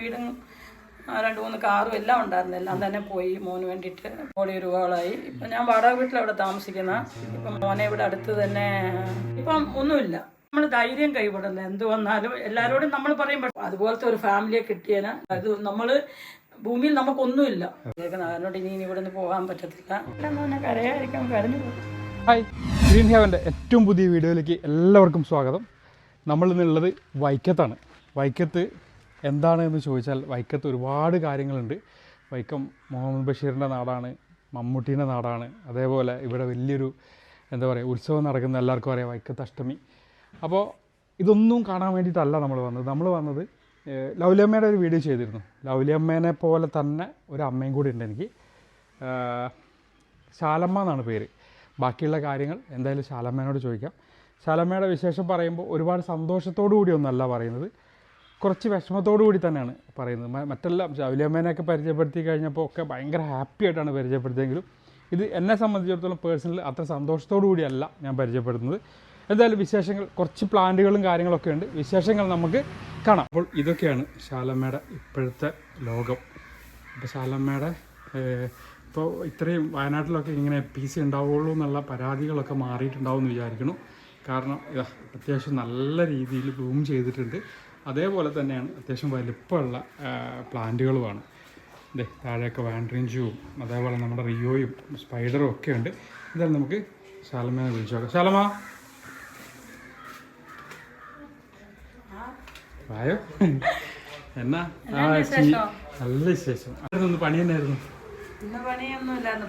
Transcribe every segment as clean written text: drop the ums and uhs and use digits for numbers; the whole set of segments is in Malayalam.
വീടും 2-3 കാറും എല്ലാം ഉണ്ടായിരുന്നു. എല്ലാം തന്നെ പോയി മോന് വേണ്ടിയിട്ട് കോടി രൂപകളായി. ഇപ്പം ഞാൻ വാടക വീട്ടിൽ അവിടെ താമസിക്കുന്ന. ഇപ്പം മോനെ ഇവിടെ അടുത്ത് തന്നെ. ഇപ്പം ഒന്നുമില്ല. നമ്മൾ ധൈര്യം കൈവിടുന്നു. എന്ത് വന്നാലും എല്ലാവരോടും നമ്മൾ പറയുമ്പോൾ അതുപോലത്തെ ഒരു ഫാമിലിയെ കിട്ടിയതിന് അത് നമ്മൾ ഭൂമിയിൽ നമുക്കൊന്നുമില്ല. അതിനോട് ഇനി ഇവിടെ നിന്ന് പോകാൻ പറ്റത്തില്ല. കരയായിരിക്കും, കരഞ്ഞു പോകും. ഹായ്, ഗ്രീൻ ഹെവൻ്റെ ഏറ്റവും പുതിയ വീഡിയോയിലേക്ക് എല്ലാവർക്കും സ്വാഗതം. നമ്മളിന്നുള്ളത് വൈക്കത്താണ്. വൈക്കത്ത് എന്താണ് എന്ന് ചോദിച്ചാൽ വൈക്കത്ത് ഒരുപാട് കാര്യങ്ങളുണ്ട്. വൈക്കം മുഹമ്മദ് ബഷീറിൻ്റെ നാടാണ്, മമ്മൂട്ടീൻ്റെ നാടാണ്. അതേപോലെ ഇവിടെ വലിയൊരു എന്താ പറയുക ഉത്സവം നടക്കുന്ന എല്ലാവർക്കും അറിയാം, വൈക്കത്ത് അഷ്ടമി. അപ്പോൾ ഇതൊന്നും കാണാൻ വേണ്ടിയിട്ടല്ല നമ്മൾ വന്നത് ലൗലിയമ്മയുടെ ഒരു വീഡിയോ ചെയ്തിരുന്നു. ലൗലിയമ്മേനെ പോലെ തന്നെ ഒരു അമ്മയും കൂടി ഉണ്ട് എനിക്ക്. ശാലമ്മ എന്നാണ് പേര്. ബാക്കിയുള്ള കാര്യങ്ങൾ എന്തായാലും ശാലമ്മേനോട് ചോദിക്കാം. ശാലമ്മയുടെ വിശേഷം പറയുമ്പോൾ ഒരുപാട് സന്തോഷത്തോടു കൂടിയൊന്നല്ല പറയുന്നത്, കുറച്ച് വിഷമത്തോടു കൂടി തന്നെയാണ് പറയുന്നത്. മറ്റെല്ലാം ലൗലിയമ്മേനെയൊക്കെ പരിചയപ്പെടുത്തി കഴിഞ്ഞപ്പോൾ ഒക്കെ ഭയങ്കര ഹാപ്പി ആയിട്ടാണ് പരിചയപ്പെടുത്തിയെങ്കിലും ഇത് എന്നെ സംബന്ധിച്ചിടത്തോളം പേഴ്സണലി അത്ര സന്തോഷത്തോടു കൂടിയല്ല ഞാൻ പരിചയപ്പെടുന്നത്. എന്തായാലും വിശേഷങ്ങൾ, കുറച്ച് പ്ലാന്റുകളും കാര്യങ്ങളൊക്കെ ഉണ്ട്. വിശേഷങ്ങൾ നമുക്ക് കാണാം. അപ്പോൾ ഇതൊക്കെയാണ് ശാലമ്മയുടെ ഇപ്പോഴത്തെ ലോകം. അപ്പോൾ ശാലമ്മയുടെ ഇപ്പോൾ ഇത്രയും വയനാട്ടിലൊക്കെ ഇങ്ങനെ PC ഉണ്ടാവുള്ളൂ എന്നുള്ള പരാതികളൊക്കെ മാറിയിട്ടുണ്ടാവും എന്ന് വിചാരിക്കുന്നു. കാരണം അത്യാവശ്യം നല്ല രീതിയിൽ ബ്ലൂം ചെയ്തിട്ടുണ്ട്. അതേപോലെ തന്നെയാണ് അത്യാവശ്യം വലിപ്പമുള്ള പ്ലാന്റുകളുമാണ്. ഇതേ താഴെയൊക്കെ വാൻഡ്രിഞ്ചും അതേപോലെ നമ്മുടെ റിയോയും സ്പൈഡറും ഒക്കെ ഉണ്ട്. എന്തായാലും നമുക്ക് ശാലമ്മേനെ വിളിച്ചു നോക്കാം. ശാലമ്മ ആയോ? എന്നാ നല്ല വിശേഷം. അതൊന്ന് പണി തന്നെയായിരുന്നു.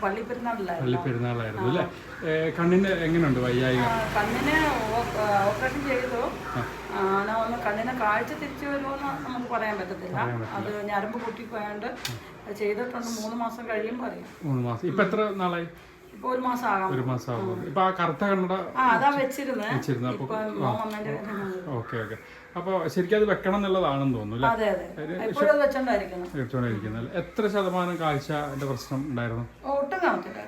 പള്ളിപ്പെരുന്നാളായിരുന്നു അല്ലേ? കണ്ണിന് എങ്ങനെയുണ്ട് വയ്യായിക? കണ്ണിന് ഓപ്പറേഷൻ ചെയ്തു. കണ്ണിന് കാഴ്ച തിരിച്ചു വരുമോന്ന് നമുക്ക് പറയാൻ പറ്റത്തില്ല. അത് ഞരമ്പ് പൊട്ടിപ്പോയാണ്ട് ചെയ്തിട്ടുണ്ട്. 3 മാസം കഴിയുമ്പോൾ അറിയാം. 3 മാസം. ഇപ്പൊ എത്ര നാളായി? ഇപ്പൊ 1 മാസം ആകാം. 1 മാസം ആകും. ഇപ്പൊ ആ കറുത്ത കണ്ണട അതാ വെച്ചിരുന്നത്. Okay okay. അപ്പോൾ ശരിക്കും അത് വെക്കണം എന്നുള്ളതാണെന്ന് തോന്നുന്നു. എത്ര ശതമാനം കാഴ്ചന്റെ പ്രശ്നം ഉണ്ടായിരുന്നു? ഒട്ടും കാണത്തില്ല.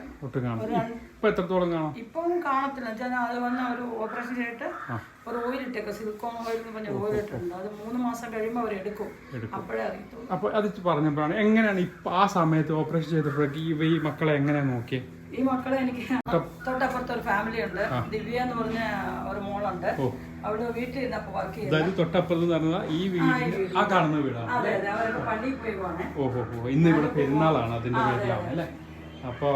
ഇപ്പൊ എത്രത്തോളം കാണാം? ഇപ്പം കാണത്തില്ല. അത് വന്ന ഒരു ഓപ്പറേഷൻ ചെയ്തിട്ട് ഒരു ഓയിലിട്ടേക്ക്, സിലിക്കോൺ ഓയിൽ എന്ന് പറഞ്ഞ ഓയിലിട്ടുണ്ട്. അത് 3 മാസം കഴിയുമ്പോൾ അവർ എടുക്കും. അപ്പോഴേ അറിയത്തുള്ളൂ. അപ്പൊ അത് പറഞ്ഞപ്പോഴാണ് എങ്ങനെയാണ് ഇപ്പൊ ആ സമയത്ത് ഓപ്പറേഷൻ ചെയ്തപ്പോഴേക്ക് ഈ മക്കളെ എങ്ങനെയാണ് നോക്കിയത്? ഈ മക്കളെ എനിക്ക് തൊട്ടപ്പുറത്ത് ഒരു ഫാമിലി ഉണ്ട്. ദിവ്യ എന്ന് പറഞ്ഞ ഒരു മോളുണ്ട്. അവിടെ വീട്ടിൽ ഇരുന്നപ്പോ വർക്ക് ചെയ്യുന്നത്. തൊട്ടപ്പുറത്ത് ഈ വീട്, ആ കാണുന്ന വീടാണ്. അതെ അതെ, അവരൊക്കെ പള്ളിയിൽ പോയി പോണേ. ഓഹോ, ഇന്ന് ഇവിടെ പെരുന്നാളാണ്, അതിന്റെ പേരിലാണ് അല്ലേ? അപ്പോൾ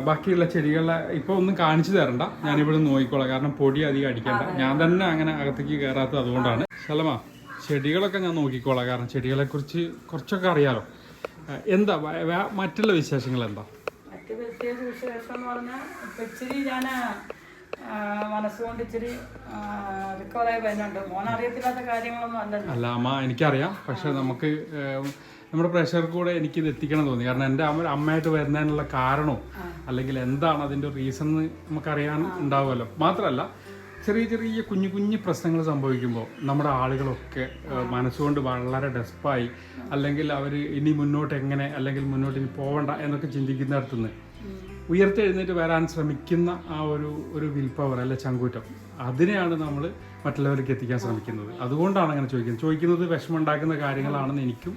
ബാക്കിയുള്ള ചെടികളെ ഇപ്പൊ ഒന്നും കാണിച്ചു തരണ്ട, ഞാനിവിടെ നോക്കിക്കോളാം. കാരണം പൊടി അധികം അടിക്കണ്ട. ഞാൻ തന്നെ അങ്ങനെ അകത്തേക്ക് കയറാത്തത് അതുകൊണ്ടാണ്. ശലമ, ചെടികളൊക്കെ ഞാൻ നോക്കിക്കോളാം. കാരണം ചെടികളെ കുറിച്ച് കുറച്ചൊക്കെ അറിയാലോ. എന്താ മറ്റുള്ള വിശേഷങ്ങൾ? എന്താ മറ്റു പ്രത്യേക വിശേഷം എന്ന് പറഞ്ഞാൽ ഇപ്പൊ ഇച്ചിരി ഞാൻ മനസ്സുകൊണ്ട് ഇച്ചിരി റിക്കവറായി വരുന്നുണ്ട്. മോനറിയത്തില്ലാത്ത കാര്യങ്ങളൊന്നും അല്ലല്ലോ. അല്ല അമ്മ, എനിക്കറിയാം. പക്ഷെ നമുക്ക് നമ്മുടെ പ്രഷർക്ക് കൂടെ എനിക്കിത് എത്തിക്കണം തോന്നി. കാരണം എൻ്റെ അമ്മയായിട്ട് വരുന്നതിനുള്ള കാരണവും അല്ലെങ്കിൽ എന്താണ് അതിൻ്റെ റീസൺ നമുക്കറിയാൻ ഉണ്ടാവുമല്ലോ. മാത്രമല്ല ചെറിയ ചെറിയ കുഞ്ഞു കുഞ്ഞു പ്രശ്നങ്ങൾ സംഭവിക്കുമ്പോൾ നമ്മുടെ ആളുകളൊക്കെ മനസ്സുകൊണ്ട് വളരെ ഡെസ്പായി, അല്ലെങ്കിൽ അവർ ഇനി മുന്നോട്ട് എങ്ങനെ, അല്ലെങ്കിൽ മുന്നോട്ട് ഇനി പോകണ്ട എന്നൊക്കെ ചിന്തിക്കുന്നിടത്തുനിന്ന് ഉയർത്തെഴുന്നേറ്റ് വരാൻ ശ്രമിക്കുന്ന ആ ഒരു വിൽ പവർ അല്ലെ ചങ്കൂറ്റം, അതിനെയാണ് നമ്മൾ മറ്റുള്ളവർക്ക് എത്തിക്കാൻ ശ്രമിക്കുന്നത്. അതുകൊണ്ടാണ് അങ്ങനെ ചോദിക്കുന്നത്. വിഷമമുണ്ടാക്കുന്ന കാര്യങ്ങളാണെന്ന് എനിക്കും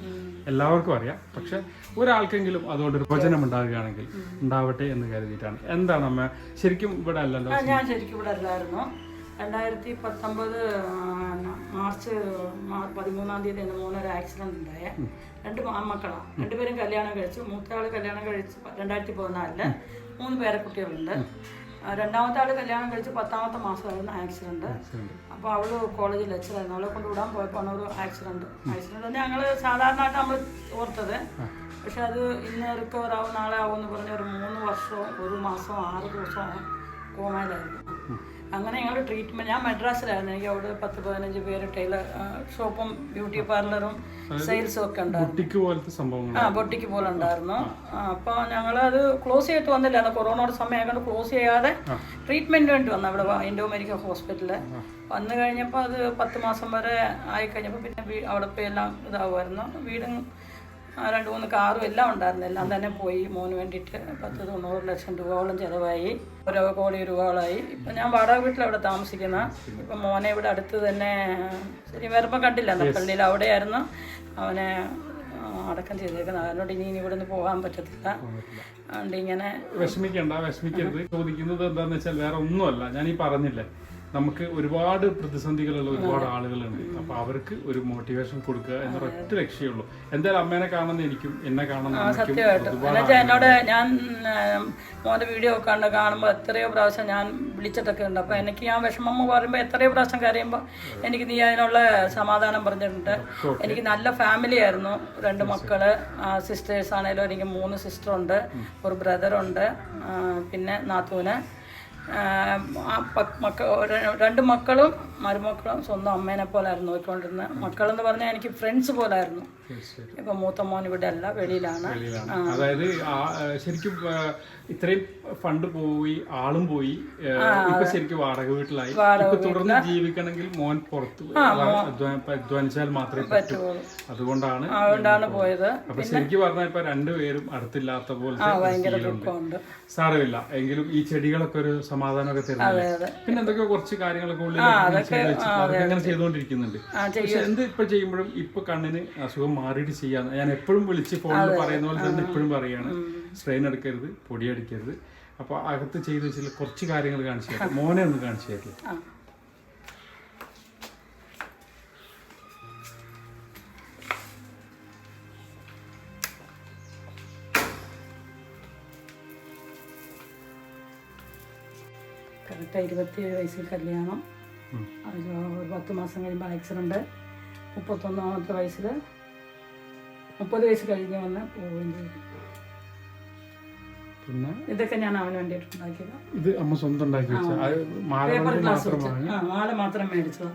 എല്ലാവർക്കും അറിയാം. പക്ഷെ ഒരാൾക്കെങ്കിലും അതുകൊണ്ടൊരു പ്രയോജനം ഉണ്ടാകുകയാണെങ്കിൽ ഉണ്ടാവട്ടെ എന്ന് കരുതിയിട്ടാണ്. എന്താണ് അമ്മ, ശരിക്കും ഇവിടെ അല്ലല്ലോ? ഞാൻ ശരിക്കും ഇവിടെ അല്ലായിരുന്നു. 2019 മാർച്ച് 13-ാം തീയതി എൻ്റെ മോനൊരു ആക്സിഡന്റ് ഉണ്ടായ. 2 ആൺമക്കളാണ്. 2 പേരും കല്യാണം കഴിച്ചു. മൂത്തയാൾ കല്യാണം കഴിച്ച് 2014 3 പേരക്കുട്ടികളുണ്ട്. 2ാമത്തെ ആൾ കല്യാണം കഴിച്ച് 10ാമത്തെ മാസമായിരുന്നു ആക്സിഡന്റ്. അപ്പോൾ അവള് കോളേജിൽ ലെക്ചറായിരുന്നു. അവളെ കൊണ്ട് വിടാൻ പോയപ്പോൾ ഒരു ആക്സിഡന്റ് ഞങ്ങൾ സാധാരണയായിട്ട് നമ്മൾ ഓർത്തത്. പക്ഷെ അത് ഇന്ന് റിക്കവർ ആവും, നാളെ ആവും എന്ന് പറഞ്ഞ ഒരു 3 വർഷവും 1 മാസവും 6 ദിവസവും കോമയിലായിരുന്നു. അങ്ങനെ ഞങ്ങൾ ട്രീറ്റ്മെന്റ്, ഞാൻ മദ്രാസിലായിരുന്നു. എനിക്ക് അവിടെ 10-15 പേര് ടൈലർ ഷോപ്പും ബ്യൂട്ടി പാർലറും സെയിൽസും ഒക്കെ ഉണ്ടായിരുന്നു. ബൊട്ടിക്ക് പോലെ ഉണ്ടായിരുന്നു. അപ്പോൾ ഞങ്ങളത് ക്ലോസ് ചെയ്തിട്ട് വന്നില്ല. കൊറോണയുടെ സമയമായതുകൊണ്ട് ക്ലോസ് ചെയ്യാതെ ട്രീറ്റ്മെന്റ് വേണ്ടി വന്നു അവിടെ ഇൻഡോ അമേരിക്ക ഹോസ്പിറ്റലിൽ. വന്നു കഴിഞ്ഞപ്പോൾ അത് 10 മാസം വരെ ആയിക്കഴിഞ്ഞപ്പോൾ പിന്നെ അവിടെ പോയി എല്ലാം ഇതാവുമായിരുന്നു. വീടും 2-3 കാറും എല്ലാം ഉണ്ടായിരുന്നു. എല്ലാം തന്നെ പോയി. മോന് വേണ്ടിയിട്ട് 10-90 ലക്ഷം രൂപയോളം ചിലവായി. 1 കോടി രൂപകളായി. ഇപ്പം ഞാൻ വാടക വീട്ടിലവിടെ താമസിക്കുന്ന. ഇപ്പം മോനെ ഇവിടെ അടുത്ത് തന്നെ ശരി വരുമ്പോൾ കണ്ടില്ല, പള്ളിയിൽ അവിടെയായിരുന്നു അവനെ അടക്കം ചെയ്തേക്കുന്നത്. അതുകൊണ്ട് ഇനി ഇവിടെ നിന്ന് പോകാൻ പറ്റത്തില്ല. അതുകൊണ്ട് ഇങ്ങനെ വിഷമിക്കരുത്. ചോദിക്കുന്നത് എന്താണെന്ന് വെച്ചാൽ വേറെ ഒന്നുമല്ല, ഞാൻ ഈ പറഞ്ഞില്ലേ, നമുക്ക് ഒരുപാട് പ്രതിസന്ധികളുള്ള ഒരുപാട് ആളുകളുണ്ട്. അപ്പൊ അവർക്ക് ഒരു മോട്ടിവേഷൻ കൊടുക്കുക എന്നൊരൊറ്റ ലക്ഷ്യമുള്ളൂ. എന്തായാലും അമ്മേനെ കാണുന്ന എനിക്കും എന്നെ കാണുന്ന സത്യമായിട്ടും എന്നോട് ഞാൻ മോൻ്റെ വീഡിയോ കാണുമ്പോൾ എത്രയോ പ്രാവശ്യം ഞാൻ വിളിച്ചിട്ടൊക്കെ ഉണ്ട്. അപ്പോൾ എനിക്ക് ഞാൻ വിഷമം പറയുമ്പോൾ എത്രയോ പ്രാവശ്യം കരയുമ്പോൾ എനിക്ക് നീ അതിനുള്ള സമാധാനം പറഞ്ഞിട്ടുണ്ട്. എനിക്ക് നല്ല ഫാമിലി ആയിരുന്നു. 2 മക്കള്, സിസ്റ്റേഴ്സ് ആണെങ്കിലും എനിക്ക് 3 സിസ്റ്ററുണ്ട്, ഒരു ബ്രദറുണ്ട്, പിന്നെ നാത്തൂന്. 2 മക്കളും മരുമക്കളും സ്വന്തം അമ്മേനെ പോലായിരുന്നു നോക്കിക്കൊണ്ടിരുന്നത്. മക്കളെന്ന് പറഞ്ഞാൽ എനിക്ക് ഫ്രണ്ട്സ് പോലായിരുന്നു. ഇപ്പൊ മൂത്ത മോൻ ഇവിടെ അല്ല, വെളിയിലാണ്. അതായത് ശരിക്കും ഇത്രയും ഫണ്ട് പോയി, ആളും പോയി, ഇപ്പൊ ശരിക്കും വാടക വീട്ടിലായി. തുടർന്ന് ജീവിക്കണമെങ്കിൽ മോൻ പുറത്ത് അധ്വാനിച്ചാൽ മാത്രമേ പറ്റൂ. അതുകൊണ്ടാണ് പോയത്. അപ്പൊ ശരിക്കും പറഞ്ഞാൽ ഇപ്പൊ 2 പേരും അടുത്തില്ലാത്ത പോലത്തെ സാരമില്ല. എങ്കിലും ഈ ചെടികളൊക്കെ ഒരു സമാധാനമൊക്കെ തരുന്നത്. പിന്നെ എന്തൊക്കെ കുറച്ച് കാര്യങ്ങളൊക്കെ ഉള്ളിൽ അങ്ങനെ ചെയ്തുകൊണ്ടിരിക്കുന്നുണ്ട്. പക്ഷെ എന്ത് ഇപ്പൊ ചെയ്യുമ്പോഴും ഇപ്പൊ കണ്ണിന് അസുഖം മാറിയിട്ട് ചെയ്യാന്ന് ഞാൻ എപ്പോഴും വിളിച്ച് ഫോണിൽ പറയുന്ന പോലെ തന്നെ എപ്പോഴും പറയാണ്, സ്ട്രെയിൻ എടുക്കരുത്, പൊടിയടിക്കരുത്. അപ്പൊ അകത്ത് ചെയ്ത് വെച്ചില്ല കുറച്ച് കാര്യങ്ങൾ കാണിച്ചു തരാം. മോനെ ഒന്ന് കാണിച്ചു തരില്ല. കറക്റ്റ് 27 വയസ്സിൽ കല്യാണം. അത് ഒരു 10 മാസം കഴിയുമ്പോൾ ആക്സിഡന്റ്. 31-ാമത്തെ വയസ്സിൽ 30 വയസ്സ് കഴിഞ്ഞ് വന്ന് പോവുകയും ചെയ്തു. പിന്നെ ഇതൊക്കെ ഞാൻ അവന് വേണ്ടിയിട്ട് ഉണ്ടാക്കിയത്. ഇത് അമ്മ സ്വന്തം ഉണ്ടാക്കി പേപ്പർ ഗ്ലാസ് വെച്ച് മാല മാത്രം മേടിച്ചത്.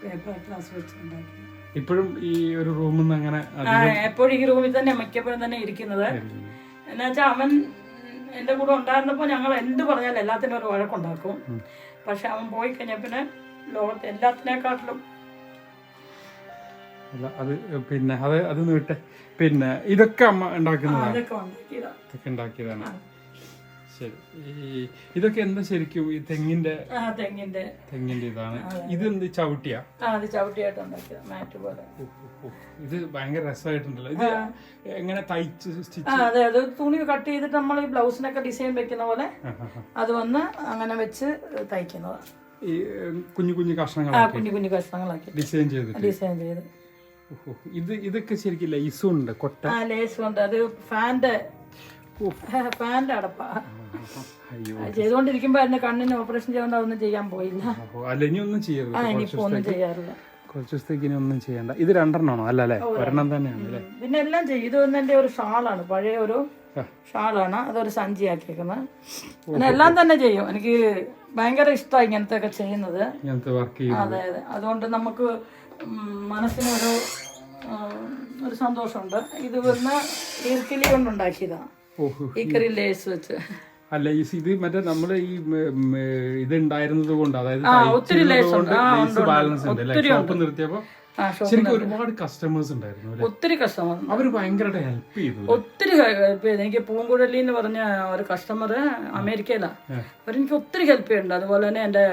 പേപ്പർ ഗ്ലാസ് വെച്ച് ഉണ്ടാക്കി. ഇപ്പോഴും ഈ ഒരു റൂമിൽ നിന്ന് അങ്ങനെ എപ്പോഴും ഈ റൂമിൽ തന്നെ മിക്കപ്പോഴും തന്നെ ഇരിക്കുന്നത്. എന്നുവെച്ചാൽ അവൻ എൻ്റെ കൂടെ ഉണ്ടായിരുന്നപ്പോൾ ഞങ്ങൾ എന്ത് പറഞ്ഞാലും എല്ലാത്തിനും ഒരു വഴക്കുണ്ടാക്കും. പക്ഷെ അവൻ പോയി കഴിഞ്ഞാൽ പിന്നെ ലോകത്ത് എല്ലാത്തിനേക്കാട്ടിലും അത് പിന്നെ അത് നീട്ടെ. പിന്നെ ഇതൊക്കെ അമ്മ ഉണ്ടാക്കുന്നതാണ്. ഉണ്ടാക്കിയതാണ്. ശരി. ഇതൊക്കെ എന്താ ശരിക്കും ഈ തെങ്ങിന്റെ ഇതാണ്. ഇതെന്ത് ചവിട്ടിയാ? ചവിട്ടിയായിട്ട് ഉണ്ടാക്കിയത്, മാറ്റ് പോലെ. ഇത് ഭയങ്കര രസമായിട്ടുണ്ടല്ലോ. ഇത് എങ്ങനെ തയ്ച്ച് അതെ, അത് തുണി കട്ട് ചെയ്തിട്ട് നമ്മൾ ഈ ബ്ലൗസിനൊക്കെ ഡിസൈൻ വെക്കുന്ന പോലെ അത് വന്ന് അങ്ങനെ വെച്ച് തയ്ക്കുന്നതാണ്. ഈ കുഞ്ഞു കുഞ്ഞു കഷ്ണങ്ങളാക്കി ഡിസൈൻ ചെയ്ത്. ഇതൊക്കെ ശരിക്കും ലേസും ഉണ്ട്, കൊട്ട ലേസും ഉണ്ട്. അത് ഫാന്റെ അടപ്പാ. ചെയ്തുകൊണ്ടിരിക്കുമ്പോ എന്നെ കണ്ണിന് ഓപ്പറേഷൻ ചെയ്യണ്ട, ഒന്നും ചെയ്യാൻ പോയില്ല. ഒന്നും ചെയ്യാറില്ല. കുറച്ച് ദിവസത്തേക്ക് ഒന്നും ചെയ്യണ്ട. ഇത് 2 അല്ലേ? ഒരെണ്ണം തന്നെയാണ്. പിന്നെ എല്ലാം ചെയ്യും. ഇത് എന്റെ ഒരു ഷാളാണ്, പഴയ ഒരു ഷാളാണ്. അതൊരു സഞ്ചിയാക്കിയേക്കുന്നത്. പിന്നെ എല്ലാം തന്നെ ചെയ്യും. എനിക്ക് ഭയങ്കര ഇഷ്ടമായി ഇങ്ങനത്തെ ഒക്കെ ചെയ്യുന്നത്. അതെ അതെ. അതുകൊണ്ട് നമുക്ക് മനസ്സിനൊരു സന്തോഷമുണ്ട്. ഇത് വന്ന് ഈർക്കിലി കൊണ്ടുണ്ടാക്കിയതാണ്, ഈക്കറി ലേസ് വെച്ച്. അല്ല, ഇത് മറ്റേ നമ്മള് ഈ ഇത് ഉണ്ടായിരുന്നത് കൊണ്ട്, അതായത് ഒത്തിരി ലേസ് ഉണ്ട്. നിർത്തിയപ്പോ ശരിക്കും ഒരുപാട് കസ്റ്റമേഴ്സ് ഉണ്ടായിരുന്നു. ഒത്തിരി കസ്റ്റമർ അവര് ഭയങ്കരമായിട്ട് ഹെൽപ്പ് ചെയ്തു. ഒത്തിരി ഹെൽപ്പ് ചെയ്തു. എനിക്ക് പൂങ്കുഴലി എന്ന് പറഞ്ഞ ഒരു കസ്റ്റമർ അമേരിക്കയിലാണ്. അവരെനിക്ക് ഒത്തിരി ഹെൽപ്പ് ചെയ്യുന്നുണ്ട്. അതുപോലെ തന്നെ എൻ്റെ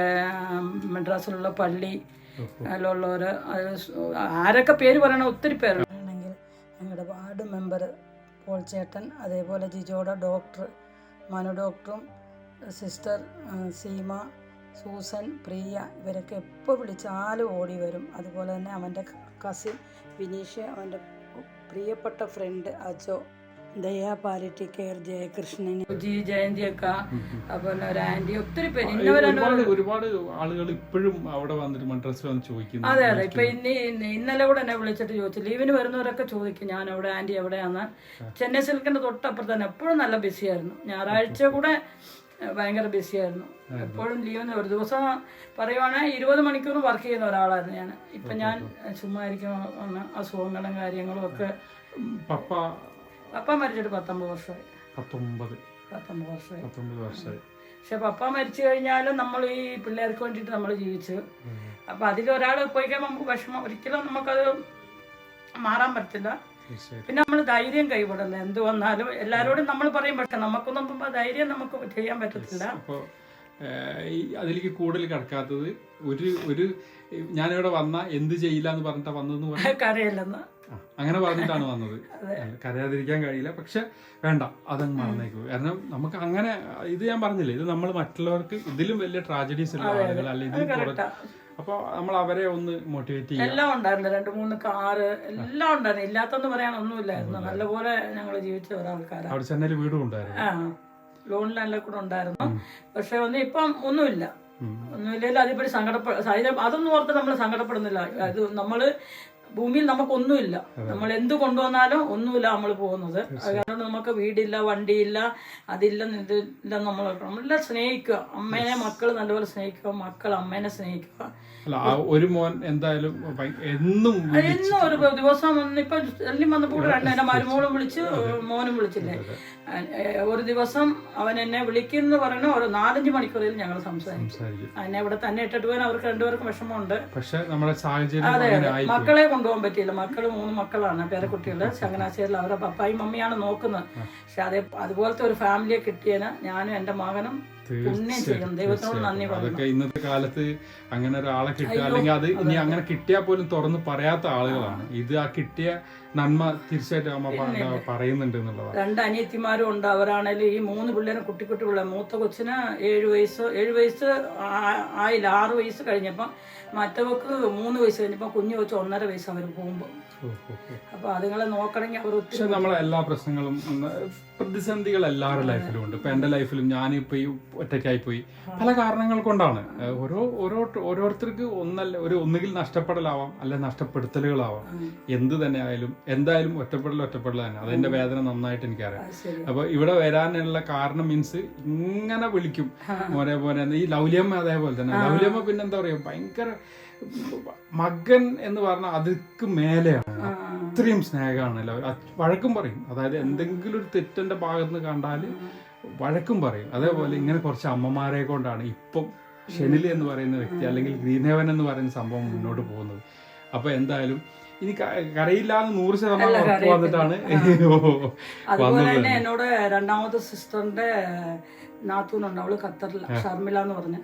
മദ്രാസിലുള്ള പള്ളി അതിലുള്ളവർ, ആരൊക്കെ പേര് പറയണ ഒത്തിരി പേരുണ്ടെങ്കിൽ ഞങ്ങളുടെ വാർഡ് മെമ്പർ പോൾ ചേട്ടൻ, അതേപോലെ ജിജോയുടെ ഡോക്ടർ മനു ഡോക്ടറും സിസ്റ്റർ സീമ, സൂസൻ, പ്രിയ, ഇവരൊക്കെ എപ്പോൾ വിളിച്ചാലും ഓടി വരും. അതുപോലെ തന്നെ അവൻ്റെ കസിൻ വിനീഷ്, അവൻ്റെ പ്രിയപ്പെട്ട ഫ്രണ്ട് അജോ, ദയാ പാലിറ്റി കെയർ, ജയകൃഷ്ണന്, ജയന്തിയൊക്കെ, അതുപോലെ ഒരു ആന്റി, ഒത്തിരി പേര്. ഒരുപാട് ആളുകൾ ഇപ്പോഴും അവിടെ വന്നിട്ട് മദ്രാസിൽ വന്ന് ചോദിക്കുന്നു. അതെ അതെ. ഇപ്പൊ ഇന്നലെ കൂടെ എന്നെ വിളിച്ചിട്ട് ചോദിച്ചു. ലീവിന് വരുന്നവരൊക്കെ ചോദിക്കും ഞാൻ എവിടെ, ആന്റി എവിടെയാന്ന്. ചെന്നൈ സിൽക്കിന്റെ തൊട്ടപ്പുറത്ത് തന്നെ എപ്പോഴും നല്ല ബിസിയായിരുന്നു. ഞായറാഴ്ച കൂടെ ഭയങ്കര ബിസിയായിരുന്നു. എപ്പോഴും ലീവിന് ഒരു ദിവസം പറയുവാണെങ്കിൽ 20 മണിക്കൂർ വർക്ക് ചെയ്യുന്ന ഒരാളായിരുന്നു ഞാൻ. ഇപ്പൊ ഞാൻ ചുമ്മാ ഇരിക്കുന്ന അസുഖങ്ങളും കാര്യങ്ങളും ഒക്കെ. പപ്പ മരിച്ചിട്ട് 19 വർഷമായി. 19 വർഷമായി. പക്ഷെ പപ്പ മരിച്ചു കഴിഞ്ഞാലും നമ്മൾ ഈ പിള്ളേർക്ക് വേണ്ടിയിട്ട് നമ്മൾ ജീവിച്ചു. അപ്പൊ അതിലൊരാൾ പോയി കഴിയുമ്പോൾ നമുക്ക് വിഷമം, ഒരിക്കലും നമുക്കത് മാറാൻ പറ്റില്ല. പിന്നെ നമ്മൾ ധൈര്യം കൈവിടുന്നത് എന്ത് വന്നാലും എല്ലാവരോടും നമ്മൾ പറയും, പക്ഷെ നമുക്കൊന്നും ധൈര്യം നമുക്ക് ചെയ്യാൻ പറ്റത്തില്ല. അപ്പോൾ അതിലേക്ക് കൂടുതൽ കിടക്കാത്തത് ഒരു ഞാനിവിടെ വന്ന എന്ത് ചെയ്യില്ല എന്ന് പറഞ്ഞിട്ടാ വന്നതെന്ന് പറഞ്ഞു, കരയില്ലെന്ന് അങ്ങനെ പറഞ്ഞിട്ടാണ് വന്നത്. കരയാതിരിക്കാൻ കഴിയില്ല, പക്ഷെ വേണ്ട അതങ്ങ് മറന്നേക്കൂ. കാരണം നമുക്ക് അങ്ങനെ ഇത് ഞാൻ പറഞ്ഞില്ലേ, ഇത് നമ്മൾ മറ്റുള്ളവർക്ക് ഇതിലും വലിയ ട്രാജഡീസ് ഉള്ള ആളുകൾ അല്ലെങ്കിൽ അപ്പൊ നമ്മൾ അവരെ ഒന്ന് മോട്ടിവേറ്റ് ചെയ്യാം. എല്ലാം ഉണ്ടായിരുന്നു, 2-3 കാറ് എല്ലാം ഉണ്ടായിരുന്നു, ഇല്ലാത്തെന്ന് പറയാൻ ഒന്നുമില്ലായിരുന്നു. നല്ലപോലെ ഞങ്ങൾ ജീവിച്ച ഒരാൾക്കാരാണ്. അവിടെ ചെന്നൈയിൽ വീടും ഉണ്ടായിരുന്നു, ലോണിലെല്ലാം കൂടെ ഉണ്ടായിരുന്നു. പക്ഷെ ഇപ്പം ഒന്നുമില്ല. ഒന്നുമില്ലല്ലോ അതിപ്പോ അതൊന്നും ഓർത്ത് നമ്മൾ സങ്കടപ്പെടുന്നില്ല. അത് നമ്മള് ഭൂമിയിൽ നമുക്കൊന്നുമില്ല, നമ്മൾ എന്ത് കൊണ്ടുവന്നാലും ഒന്നുമില്ല നമ്മൾ പോകുന്നത്. അതുകൊണ്ട് നമുക്ക് വീടില്ല, വണ്ടിയില്ല, അതില്ല, ഇതില്ല. നമ്മളെല്ലാം സ്നേഹിക്കുക, അമ്മേനെ മക്കൾ നല്ലപോലെ സ്നേഹിക്കുക, മക്കൾ അമ്മേനെ സ്നേഹിക്കുക. ഒരു മോൻ എന്തായാലും എന്നും ഒരു ദിവസം ഇപ്പൊ എല്ലാം വന്നപ്പോൾ എന്നെ മരുമോളും വിളിച്ച് മോനും വിളിച്ചില്ലേ, ഒരു ദിവസം അവൻ എന്നെ വിളിക്കുന്ന പറഞ്ഞ ഒരു 4-5 മണിക്കൂറിൽ ഞങ്ങൾ സംസാരിക്കും. എന്നെ ഇവിടെ തന്നെ ഇട്ടിട്ട് പോകാൻ അവർക്ക് 2 പേർക്കും വിഷമമുണ്ട്. പക്ഷെ നമ്മുടെ സാഹചര്യം അതെ, മക്കളെ കൊണ്ടുപോകാൻ പറ്റിയില്ല. മക്കള് 3 മക്കളാണ്, പേരക്കുട്ടികള്. ചങ്ങനാശ്ശേരിയിൽ അവരുടെ പപ്പായും മമ്മിയാണ് നോക്കുന്നത്. പക്ഷെ അതുപോലത്തെ ഒരു ഫാമിലിയെ കിട്ടിയതിന് ഞാനും എന്റെ മകനും പുണ്യം ചെയ്യും, ദൈവത്തിനോട് നന്ദി പറയും. അതൊക്കെ ഇന്നത്തെ കാലത്ത് അങ്ങനെ ഒരാളെ കിട്ടുക, അല്ലെങ്കിൽ അത് ഇനി അങ്ങനെ കിട്ടിയാൽ പോലും തുറന്ന് പറയാത്ത ആളുകളാണ്. ഇത് ആ കിട്ടിയ നന്മ തീർച്ചയായിട്ടും അമ്മ പറയുന്നുണ്ട് എന്നുള്ളതാണ്. 2 അനിയത്തിമാരും ഉണ്ട്. അവരാണേലും ഈ 3 പിള്ളേരും കുട്ടി പിള്ളേർ. മൂത്ത കൊച്ചിന് 7 വയസ്സ് ആയില്ല, 6 വയസ്സ് കഴിഞ്ഞപ്പം. മറ്റവർക്ക് 3 വയസ്സ് കഴിഞ്ഞപ്പോൾ കുഞ്ഞു വെച്ച് 1.5 വയസ്സ് അവർ പോകുമ്പോൾ. അപ്പൊ അതുങ്ങളെ നോക്കണമെങ്കിൽ അവർ പക്ഷെ നമ്മളെ എല്ലാ പ്രശ്നങ്ങളും പ്രതിസന്ധികൾ എല്ലാവരുടെ ലൈഫിലും ഉണ്ട്. ഇപ്പൊ എന്റെ ലൈഫിലും ഞാനിപ്പോ ഈ ഒറ്റയ്ക്കായി പോയി പല കാരണങ്ങൾ കൊണ്ടാണ്. ഓരോരുത്തർക്ക് ഒന്നുകിൽ നഷ്ടപ്പെടലാവാം, അല്ലെ നഷ്ടപ്പെടുത്തലുകളാവാം. എന്ത് തന്നെ ആയാലും എന്തായാലും ഒറ്റപ്പെടൽ തന്നെ. അതിന്റെ വേദന നന്നായിട്ട് എനിക്കറിയാം. അപ്പൊ ഇവിടെ വരാനുള്ള കാരണം മീൻസ് ഇങ്ങനെ വിളിക്കും മോനെ പോലെ. ഈ ലൗലിയമ്മ അതേപോലെ തന്നെ. ലൗലിയമ്മ പിന്നെ എന്താ പറയാ, ഭയങ്കര മകൻ എന്ന് പറഞ്ഞാൽ അതിക്ക് മേലെയാണ്. അത്രയും സ്നേഹമാണ്. വഴക്കും പറയും. അതായത് എന്തെങ്കിലും ഒരു തെറ്റന്റെ ഭാഗത്ത് കണ്ടാല് വഴക്കും പറയും. അതേപോലെ ഇങ്ങനെ കുറച്ച് അമ്മമാരെ കൊണ്ടാണ് ഇപ്പം ഷെനിൽ എന്ന് പറയുന്ന വ്യക്തി അല്ലെങ്കിൽ ഗ്രീൻ ഹെവൻ എന്ന് പറയുന്ന സംഭവം മുന്നോട്ട് പോകുന്നത്. അപ്പൊ എന്തായാലും ഇനി കരയില്ലാന്ന് 100% ഉറപ്പ് വന്നിട്ടാണ് അതുപോലെ തന്നെ എന്നോട് രണ്ടാമത്തെ സിസ്റ്ററിന്റെ നാത്തൂനുണ്ട്, അവള് ഖത്തറിൽ, ഷർമില എന്ന് പറഞ്ഞ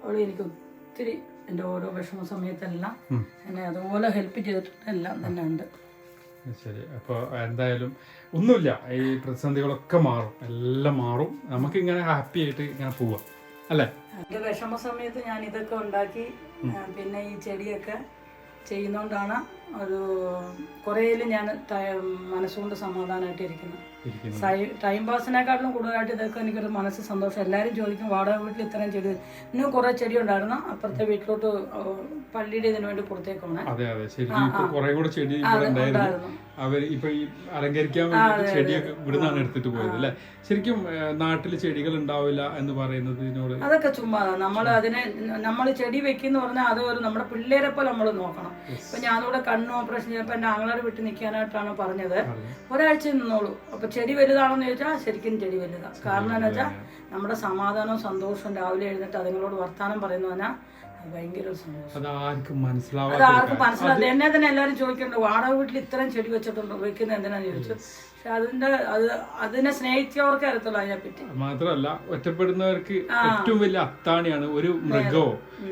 അവള് എനിക്ക് ഒത്തിരി എൻ്റെ ഓരോ വിഷമ സമയത്തെല്ലാം എന്നെ അതുപോലെ ഹെൽപ്പ് ചെയ്തിട്ടുണ്ട്. എല്ലാം തന്നെ ഉണ്ട്. ശരി. അപ്പോൾ എന്തായാലും ഒന്നുമില്ല, ഈ പ്രതിസന്ധികളൊക്കെ മാറും, എല്ലാം മാറും. നമുക്കിങ്ങനെ ഹാപ്പി ആയിട്ട് ഇങ്ങനെ പോവാം അല്ലേ. എൻ്റെ വിഷമ സമയത്ത് ഞാൻ ഇതൊക്കെ ഉണ്ടാക്കി പിന്നെ ഈ ചെടിയൊക്കെ ചെയ്യുന്നോണ്ടാണ് ഒരു കുറേയിലും ഞാൻ മനസ്സുകൊണ്ട് സമാധാനമായിട്ട് ഇരിക്കുന്നത്. ടൈം പാസിനെക്കാട്ടിലും കൂടുതലായിട്ട് ഇതൊക്കെ എനിക്കൊരു മനസ്സ് സന്തോഷം. എല്ലാവരും ചോദിക്കും വാടക വീട്ടിൽ ഇത്രയും ചെടി. ഇന്നും കുറെ ചെടി ഉണ്ടായിരുന്നു, അപ്പുറത്തെ വീട്ടിലോട്ട് പള്ളിയുടെ ഇതിനു വേണ്ടി കൊടുത്തേക്കാണ്. അവർ ഇപ്പൊ ഈ അലങ്കരിക്കാൻ വേണ്ടി ചെടിയൊക്കെ ഇവിടുന്നാണ് എടുത്തിട്ട് പോയത് അല്ലെ. ശരിക്കും നാട്ടില് ചെടികൾ ഉണ്ടാവില്ല എന്ന് പറയുന്നതിനോട് അതൊക്കെ ചുമ്മാ. നമ്മൾ ചെടി വെക്കുന്ന പറഞ്ഞാൽ അത് ഒരു നമ്മുടെ പിള്ളേരെ പോലെ നമ്മൾ നോക്കണം. ഇപ്പൊ ഞാനിവിടെ കണ്ണ് ഓപ്പറേഷൻ ചെയ്തപ്പോ എന്റെ ആങ്ങളോട് വിട്ട് നിൽക്കാനായിട്ടാണ് പറഞ്ഞത്. ഒരാഴ്ച നിന്നോളൂ. അപ്പൊ ചെടി വലുതാണെന്ന് ചോദിച്ചാൽ ശരിക്കും ചെടി വലുതാണ്. കാരണം എന്ന് വെച്ചാൽ നമ്മുടെ സമാധാനവും സന്തോഷവും രാവിലെ എഴുന്നിട്ട് അതുങ്ങളോട് വർത്താനം പറയുന്ന പറഞ്ഞാൽ ഭയങ്കര സന്തോഷം. അത് ആർക്കും മനസ്സിലാവില്ല. എന്നെ തന്നെ എല്ലാവരും ചോദിക്കുന്നുണ്ട് വാടക വീട്ടിൽ ഇത്രയും ചെടി വെച്ചിട്ടുണ്ടോ, വെക്കുന്നത് എന്തിനാന്ന് ചോദിച്ചു. പക്ഷെ അതിനെ സ്നേഹിച്ചവർക്ക് അറിയത്തുള്ളൂ അതിനെപ്പറ്റി. മാത്രമല്ല ഒറ്റപ്പെടുന്നവർക്ക് ഏറ്റവും വലിയ അത്താണിയാണ് ഒരു മൃഗമോ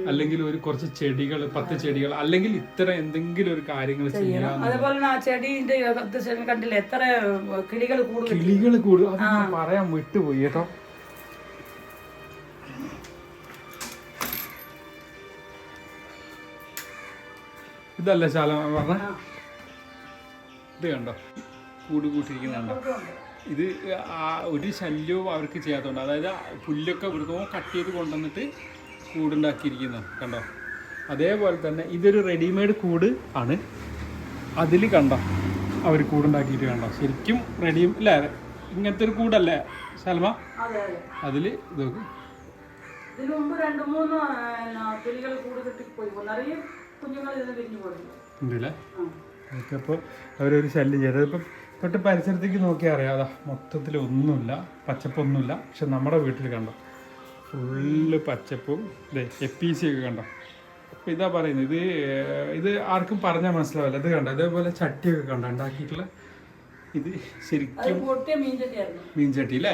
അല്ലെങ്കിൽ ഒരു കുറച്ച് ചെടികൾ, 10 ചെടികൾ, അല്ലെങ്കിൽ ഇത്ര എന്തെങ്കിലും ഒരു കാര്യങ്ങൾ ചെയ്യാം. അതുപോലെ ആ ചെടിന്റെ കണ്ടില്ല എത്ര കിളികൾ കൂടും. അത് പറയാൻ വിട്ടുപോയി കേട്ടോ. ഇതല്ല ശാല പറഞ്ഞ ഇത് കണ്ടോ, കൂട് കൂട്ടിയിരിക്കുന്നുണ്ടോ. ഇത് ഒരു ശല്യവും അവർക്ക് ചെയ്യാത്തതുകൊണ്ട്, അതായത് പുല്ലൊക്കെ ഇവിടുന്ന് കട്ട് ചെയ്ത് കൊണ്ടുവന്നിട്ട് കൂടുണ്ടാക്കിയിരിക്കുന്നു കണ്ടോ. അതേപോലെ തന്നെ ഇതൊരു റെഡിമെയ്ഡ് കൂട് ആണ്. അതിൽ കണ്ടോ അവർ കൂടുണ്ടാക്കിയിട്ട് കണ്ടോ. ശരിക്കും റെഡി അല്ലേ, ഇങ്ങനത്തെ ഒരു കൂടല്ലേ സൽമ. അതിൽ ഇതൊക്കെ ഉണ്ടല്ലേ. ഓക്കെ. അപ്പോൾ അവരൊരു ശല്യം ചെയ്തത് ഇപ്പം തൊട്ട് പരിസരത്തേക്ക് നോക്കിയാൽ അറിയാം. അതാ മൊത്തത്തിൽ ഒന്നുമില്ല, പച്ചപ്പൊന്നുമില്ല. പക്ഷെ നമ്മുടെ വീട്ടിൽ കണ്ടോ ഫുള്ള് പച്ചപ്പും. ഇതേ എപ്പീസി ഒക്കെ കണ്ടോ അപ്പോൾ ഇതാ പറയുന്നത്, ഇത് ആർക്കും പറഞ്ഞാൽ മനസ്സിലാവില്ല. ഇത് കണ്ട അതേപോലെ ചട്ടിയൊക്കെ കണ്ട ഉണ്ടാക്കിയിട്ടുള്ള ഇത് ശരിക്കും മീൻചട്ടി അല്ലേ?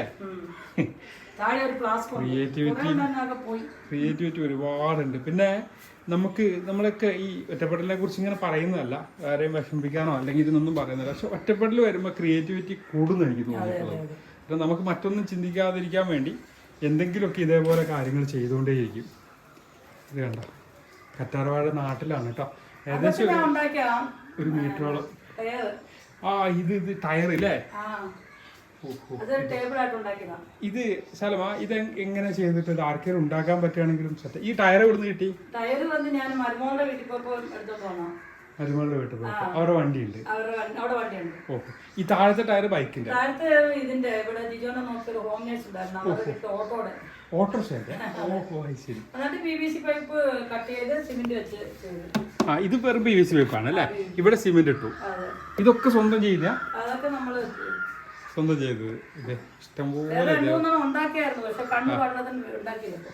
ക്രിയേറ്റിവിറ്റി ഒരുപാടുണ്ട്. പിന്നെ നമ്മളൊക്കെ ഈ ഒറ്റപ്പെടലിനെ കുറിച്ച് ഇങ്ങനെ പറയുന്നതല്ല, ആരെയും വിഷമിപ്പിക്കാനോ അല്ലെങ്കിൽ ഇതിനൊന്നും പറയുന്നില്ല. പക്ഷെ ഒറ്റപ്പെടൽ വരുമ്പോൾ ക്രിയേറ്റിവിറ്റി കൂടുന്നു എനിക്ക് തോന്നിയിട്ടുള്ളത്. അപ്പം നമുക്ക് മറ്റൊന്നും ചിന്തിക്കാതിരിക്കാൻ വേണ്ടി എന്തെങ്കിലുമൊക്കെ ഇതേപോലെ കാര്യങ്ങൾ ചെയ്തുകൊണ്ടേയിരിക്കും. ഇത് കണ്ടോ, കറ്റാർവാഴ നാട്ടിലാണ് കേട്ടോ. ഏകദേശം 1 മീറ്ററോളം. ഇത് ടയർ അല്ലേ? ഇത് ശലമ ഇത് എങ്ങനെ ചെയ്തിട്ട് ആർക്കെങ്കിലും ഉണ്ടാക്കാൻ പറ്റുകയാണെങ്കിലും ഈ ടയർ എവിടുന്ന് കിട്ടി? ടയർ വന്ന് ഞാൻ മരുമോളുടെ വീട്ടിൽ പോയപ്പോൾ എടുത്തോണ്ട് വന്നോ. മരുമോളുടെ വീട്ടിൽ പോയപ്പോൾ അവരുടെ വണ്ടിയുണ്ട്. അവിടെ വണ്ടിയുണ്ട്. ഓക്കെ. ഈ താഴത്തെ ടയർ ബൈക്കിന്റെ? താഴത്തെ ഇതിന്റെ ഇവിടെ ജിജോനെ നോക്കിയൊരു ഹോം നേഴ്സ് ഉണ്ടായിരുന്നു, അവരുടെ വീട്ടിൽ ഓട്ടോടെ. ഓട്ടോറിക്ഷ? ഓഹോ, ശരി. എന്നിട്ട് PVC പൈപ്പ് കട്ട് ചെയ്ത് സിമെന്റ് വെച്ച് ചെയ്തു. ഇത് വെറും PVC പൈപ്പാണ് അല്ലേ? ഇവിടെ സിമെന്റ് ഇട്ടു. ഇതൊക്കെ സ്വന്തം ചെയ്യുന്ന? അതൊക്കെ നമ്മള് സ്വന്തം ചെയ്തത്. ഇത് ഇഷ്ടംപോലെ.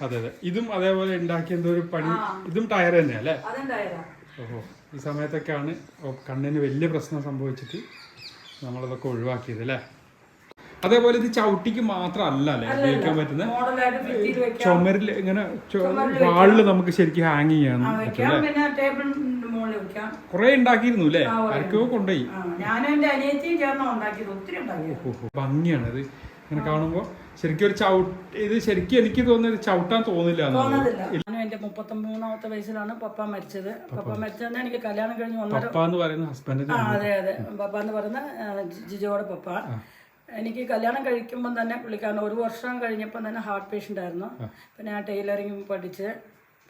അതെ അതെ, ഇതും അതേപോലെ ഉണ്ടാക്കിയ എന്തോ ഒരു പണി. ഇതും ടയർ തന്നെയാ അല്ലേ? ഓഹോ, ഈ സമയത്തൊക്കെയാണ് കണ്ണിന് വലിയ പ്രശ്നം സംഭവിച്ചിട്ട് നമ്മളതൊക്കെ ഒഴിവാക്കിയത് അല്ലേ? അതേപോലെ ഇത് ചവിട്ടിക്ക് മാത്രമല്ല അല്ലേ ഉപയോഗിക്കാൻ പറ്റുന്നത്? ചുമരിൽ ഇങ്ങനെ വാളില് നമുക്ക് ശരിക്കും ഹാങ് ചെയ്യാൻ കുറെ ഉണ്ടാക്കിയിരുന്നു അല്ലേ? ആർക്കോ കൊണ്ടുപോയി. ഭംഗിയാണ് ഇത് ഇങ്ങനെ കാണുമ്പോ. ശരിക്കും ഒരു ഇത് ശരിക്കും എനിക്ക് തോന്നുന്നത് ചവിട്ടാൻ തോന്നില്ല. എന്റെ 33ാമത്തെ വയസ്സിലാണ് പപ്പ മരിച്ചത്. പപ്പ മരിച്ചത് എനിക്ക് കല്യാണം കഴിഞ്ഞ് പപ്പ എന്ന് പറയുന്ന ഹസ്ബൻഡ്. അതെ അതെ, പപ്പ എന്ന് പറയുന്ന ജിജോയുടെ പപ്പ. എനിക്ക് കല്യാണം കഴിക്കുമ്പോൾ തന്നെ പുള്ളിക്കാരൻ 1 വർഷം കഴിഞ്ഞപ്പോൾ തന്നെ ഹാർട്ട് പേഷ്യൻ്റ് ആയിരുന്നു. പിന്നെ ഞാൻ ടൈലറിങ്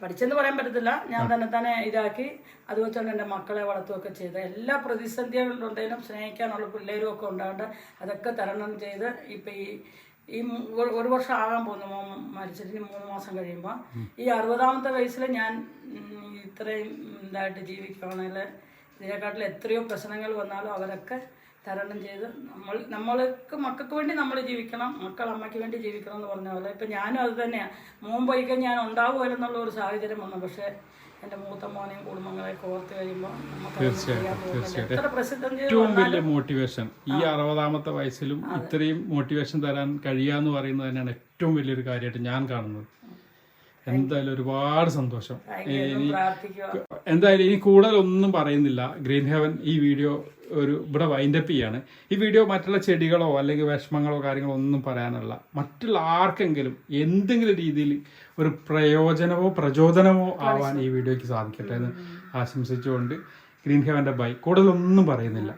പഠിച്ചെന്ന് പറയാൻ പറ്റത്തില്ല, ഞാൻ തന്നെ ഇതാക്കി അത് വെച്ചുകൊണ്ട് എൻ്റെ മക്കളെ വളർത്തുകയൊക്കെ ചെയ്ത് എല്ലാ പ്രതിസന്ധികളുണ്ടെങ്കിലും സ്നേഹിക്കാനുള്ള പിള്ളേരും ഒക്കെ ഉണ്ടാകേണ്ട അതൊക്കെ തരണം ചെയ്ത് ഇപ്പം ഈ 1 വർഷം ആകാൻ പോകുന്നു മോൻ മരിച്ചിട്ട് 3 മാസം കഴിയുമ്പോൾ ഈ 60ാമത്തെ വയസ്സിൽ ഞാൻ ഇത്രയും ഇതായിട്ട് ജീവിക്കുകയാണെങ്കിൽ ഇതിനെക്കാട്ടിൽ എത്രയോ പ്രശ്നങ്ങൾ വന്നാലും അവരൊക്കെ തരണം ചെയ്ത് നമ്മൾക്ക് മക്കൾക്ക് വേണ്ടി നമ്മൾ ജീവിക്കണം, മക്കൾ അമ്മയ്ക്ക് വേണ്ടി ജീവിക്കണം എന്ന് പറഞ്ഞ പോലെ ഇപ്പം ഞാനും അത് തന്നെയാണ്. മോൻ പോയിക്കാൻ ഞാൻ ഉണ്ടാവുമല്ലെന്നുള്ള ഒരു സാഹചര്യം വന്നു. പക്ഷേ എൻ്റെ മൂത്ത മോനെയും കുടുംബങ്ങളെ ഓർത്ത് കഴിയുമ്പോൾ ഏറ്റവും വലിയ മോട്ടിവേഷൻ ഈ 60ാമത്തെ വയസ്സിലും ഇത്രയും മോട്ടിവേഷൻ തരാൻ കഴിയാന്ന് പറയുന്നത് തന്നെയാണ് ഏറ്റവും വലിയൊരു കാര്യമായിട്ട് ഞാൻ കാണുന്നത്. എന്തായാലും ഒരുപാട് സന്തോഷം. എന്തായാലും ഇനി കൂടുതലൊന്നും പറയുന്നില്ല. ഗ്രീൻ ഹെവൻ ഈ വീഡിയോ ഇവിടെ വൈൻഡപ്പ് ചെയ്യാണ്. ഈ വീഡിയോ മറ്റുള്ള ചെടികളോ അല്ലെങ്കിൽ വിഷമങ്ങളോ കാര്യങ്ങളോ ഒന്നും പറയാനല്ല, മറ്റുള്ള ആർക്കെങ്കിലും എന്തെങ്കിലും രീതിയിൽ ഒരു പ്രയോജനമോ പ്രചോദനമോ ആവാൻ ഈ വീഡിയോയ്ക്ക് സാധിക്കട്ടെ എന്ന് ആശംസിച്ചുകൊണ്ട് ഗ്രീൻ ഹെവന്റെ ബൈ. കൂടുതലൊന്നും പറയുന്നില്ല.